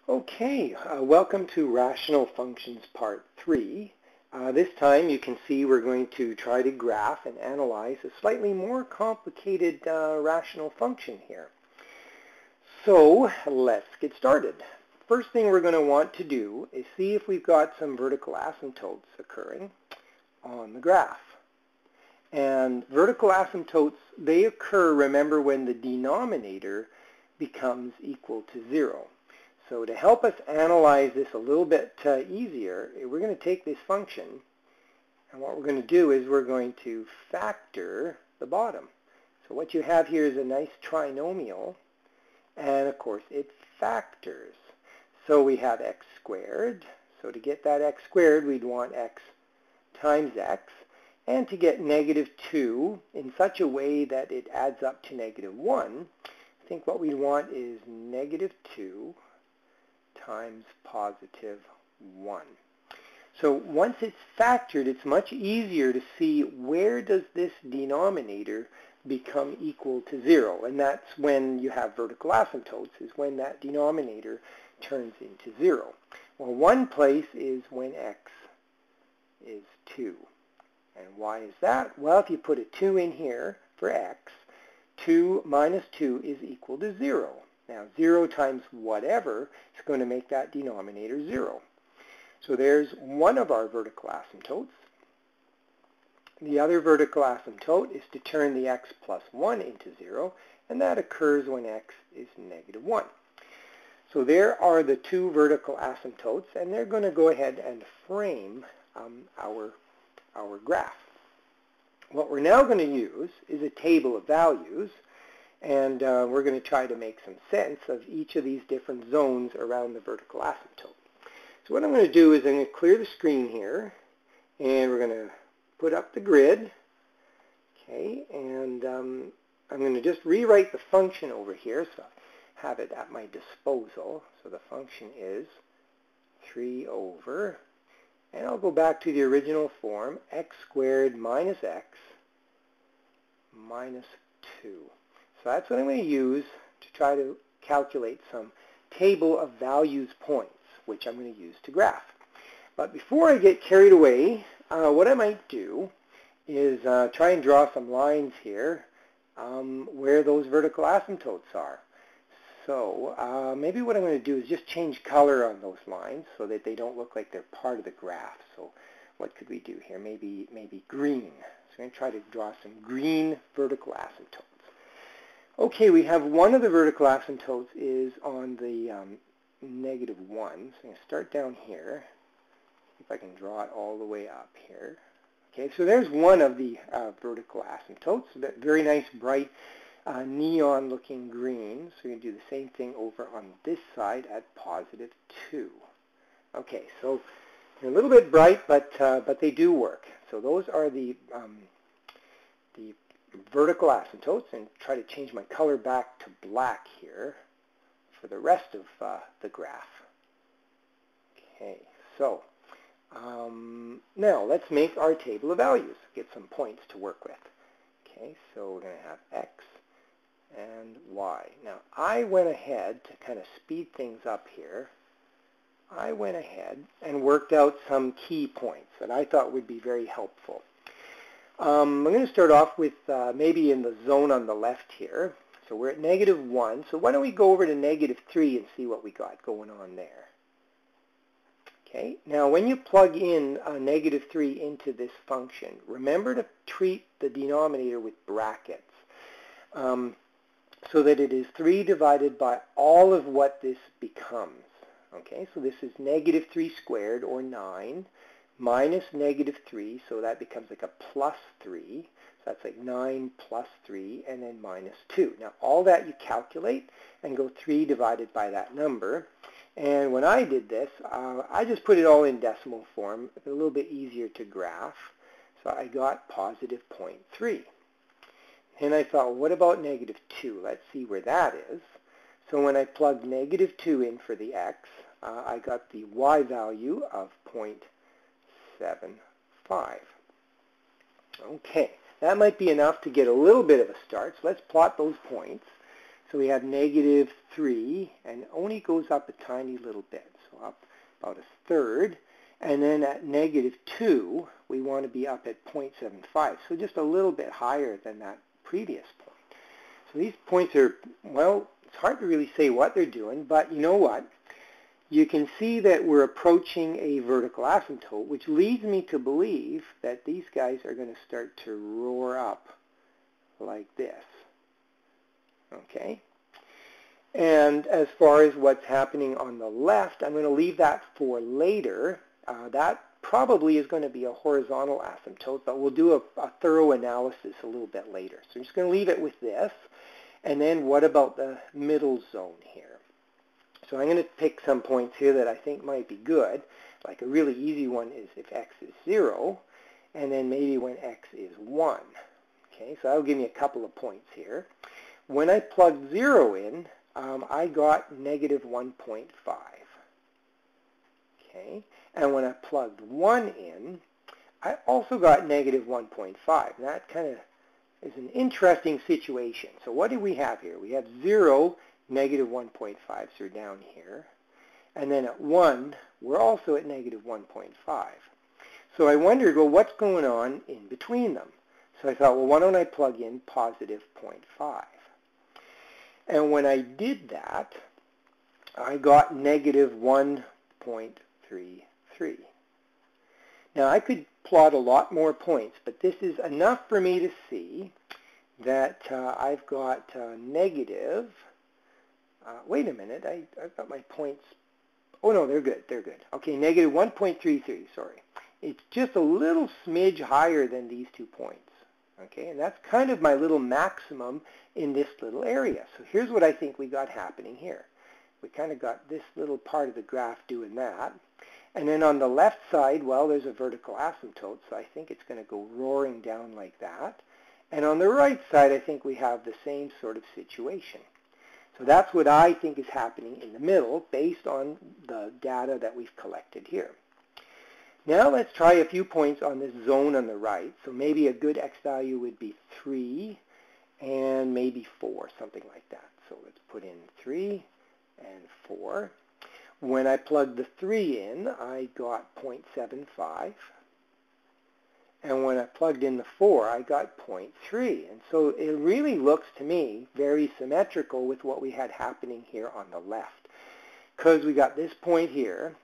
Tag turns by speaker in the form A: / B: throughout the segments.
A: Okay, welcome to Rational Functions Part 3. This time you can see we're going to try to graph and analyze a slightly more complicated rational function here. So let's get started. First thing we're going to want to do is see if we've got some vertical asymptotes occurring on the graph. And vertical asymptotes, they occur, remember, when the denominator becomes equal to 0. So to help us analyze this a little bit easier, we're going to take this function, and what we're going to do is we're going to factor the bottom. So what you have here is a nice trinomial, and of course it factors. So we have x squared. So to get that x squared, we'd want x times x. And to get negative 2 in such a way that it adds up to negative 1, I think what we want is negative 2 times positive 1. So once it's factored, it's much easier to see where does this denominator become equal to 0. And that's when you have vertical asymptotes, is when that denominator turns into 0. Well, one place is when x is 2. And why is that? Well, if you put a 2 in here for x, 2 minus 2 is equal to 0. Now, 0 times whatever is going to make that denominator 0. So there's one of our vertical asymptotes. The other vertical asymptote is to turn the x plus 1 into 0, and that occurs when x is negative 1. So there are the two vertical asymptotes, and they're going to go ahead and frame our graph. What we're now going to use is a table of values, and we're going to try to make some sense of each of these different zones around the vertical asymptote. So what I'm going to do is I'm going to clear the screen here, and we're going to put up the grid. Okay, and I'm going to just rewrite the function over here, so I have it at my disposal. So the function is 3 over, and I'll go back to the original form, x squared minus x minus 2. So that's what I'm going to use to try to calculate some table of values points, which I'm going to use to graph. But before I get carried away, what I might do is try and draw some lines here where those vertical asymptotes are. So maybe what I'm going to do is just change color on those lines so that they don't look like they're part of the graph. So what could we do here? Maybe green. So I'm going to try to draw some green vertical asymptotes. Okay, we have one of the vertical asymptotes is on the negative 1. So I'm going to start down here. See if I can draw it all the way up here. Okay, so there's one of the vertical asymptotes. That very nice, bright, neon-looking green. So we're going to do the same thing over on this side at positive 2. Okay, so they're a little bit bright, but they do work. So those are the vertical asymptotes, and try to change my color back to black here for the rest of the graph. Okay, so now let's make our table of values, get some points to work with. Okay, so we're going to have x and y. Now I went ahead to kind of speed things up here. I went ahead and worked out some key points that I thought would be very helpful. I'm going to start off with maybe in the zone on the left here. So we're at negative 1. So why don't we go over to negative 3 and see what we got going on there. Okay, now when you plug in negative 3 into this function, remember to treat the denominator with brackets so that it is 3 divided by all of what this becomes. Okay, so this is negative 3 squared, or 9. Minus negative 3, so that becomes like a plus 3. So that's like 9 plus 3, and then minus 2. Now, all that you calculate and go 3 divided by that number. And when I did this, I just put it all in decimal form. It's a little bit easier to graph. So I got positive 0.3. And I thought, well, what about negative 2? Let's see where that is. So when I plugged negative 2 in for the x, I got the y value of 0.75. Okay, that might be enough to get a little bit of a start. So let's plot those points. So we have negative 3, and only goes up a tiny little bit, so up about a third. And then at negative 2, we want to be up at 0.75, so just a little bit higher than that previous point. So these points are, well, it's hard to really say what they're doing, but you know what? You can see that we're approaching a vertical asymptote, which leads me to believe that these guys are going to start to roar up like this. Okay? And as far as what's happening on the left, I'm going to leave that for later. That probably is going to be a horizontal asymptote, but we'll do a thorough analysis a little bit later. So I'm just going to leave it with this. And then what about the middle zone here? So I'm going to pick some points here that I think might be good. Like a really easy one is if x is 0, and then maybe when x is 1. Okay, so that'll give me a couple of points here. When I plugged 0 in, I got negative 1.5. Okay, and when I plugged 1 in, I also got negative 1.5. That kind of is an interesting situation. So what do we have here? We have 0, negative 1.5, so we're down here. And then at 1, we're also at negative 1.5. So I wondered, well, what's going on in between them? So I thought, well, why don't I plug in positive 0.5? And when I did that, I got negative 1.33. Now, I could plot a lot more points, but this is enough for me to see that I've got negative, wait a minute, I've got my points, oh no, they're good, they're good. Okay, negative 1.33, sorry. It's just a little smidge higher than these 2 points. Okay, and that's kind of my little maximum in this little area. So here's what I think we got happening here. We kind of got this little part of the graph doing that. And then on the left side, well, there's a vertical asymptote, so I think it's going to go roaring down like that. And on the right side, I think we have the same sort of situation. So that's what I think is happening in the middle based on the data that we've collected here. Now let's try a few points on this zone on the right. So maybe a good x value would be 3 and maybe 4, something like that. So let's put in 3 and 4. When I plugged the 3 in, I got 0.75. And when I plugged in the 4, I got 0.3. And so it really looks to me very symmetrical with what we had happening here on the left. Because we got this point here,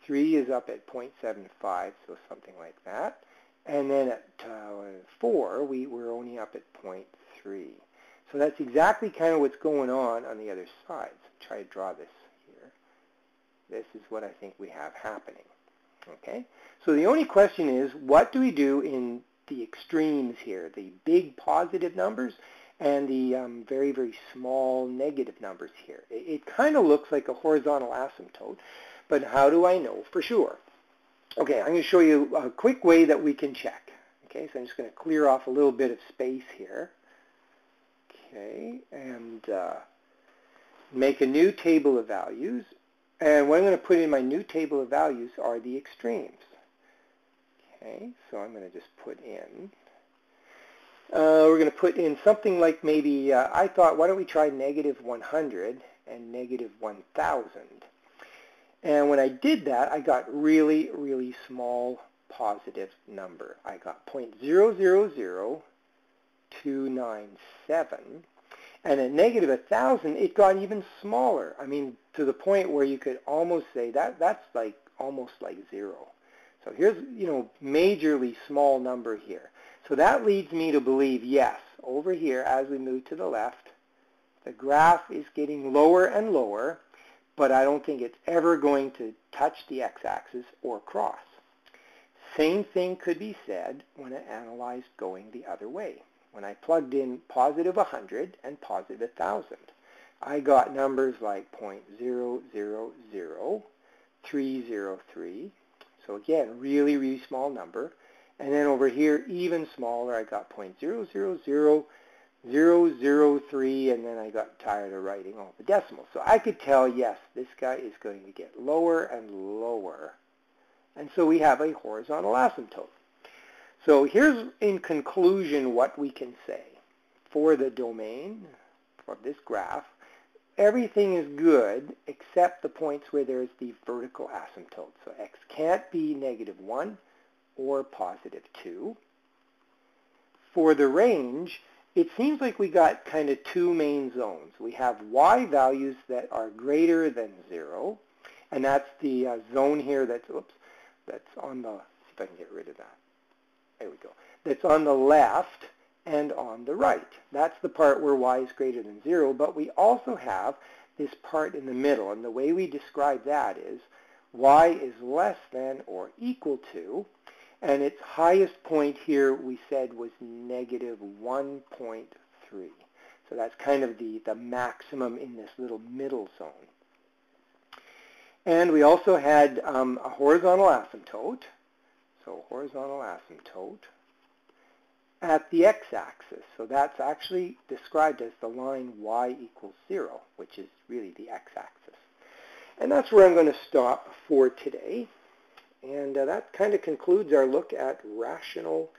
A: 3 is up at 0.75, so something like that. And then at 4, we were only up at 0.3. So that's exactly kind of what's going on the other side. So try to draw this here. This is what I think we have happening. Okay? So the only question is, what do we do in the extremes here, the big positive numbers and the very, very small negative numbers here? It kind of looks like a horizontal asymptote, but how do I know for sure? Okay, I'm going to show you a quick way that we can check. Okay, so I'm just going to clear off a little bit of space here. Okay, and make a new table of values. And what I'm going to put in my new table of values are the extremes. Okay, so I'm going to just put in, we're going to put in something like maybe, I thought, why don't we try negative 100 and negative 1,000. And when I did that, I got really, really small positive number. I got 0.000297. And at negative 1,000, it got even smaller. I mean, to the point where you could almost say that's like almost like 0. So here's, majorly small number here. So that leads me to believe, yes, over here, as we move to the left, the graph is getting lower and lower, but I don't think it's ever going to touch the x-axis or cross. Same thing could be said when I analyzed going the other way. When I plugged in positive 100 and positive 1,000, I got numbers like 0.000303. So again, really, really small number. And then over here, even smaller, I got 0.000003, and then I got tired of writing all the decimals. So I could tell, yes, this guy is going to get lower and lower. And so we have a horizontal asymptote. So here's, in conclusion, what we can say. For the domain of this graph, everything is good except the points where there's the vertical asymptote. So x can't be -1 or +2. For the range, it seems like we got kind of two main zones. We have y values that are greater than 0, and that's the zone here that's on the, see if I can get rid of that. There we go. That's on the left and on the right. That's the part where y is greater than 0, but we also have this part in the middle, and the way we describe that is y is less than or equal to, and its highest point here we said was -1.3. So that's kind of the maximum in this little middle zone. And we also had a horizontal asymptote, so horizontal asymptote, at the x-axis. So that's actually described as the line y equals 0, which is really the x-axis. And that's where I'm going to stop for today. And that kind of concludes our look at rational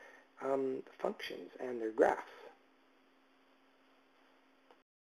A: functions and their graphs.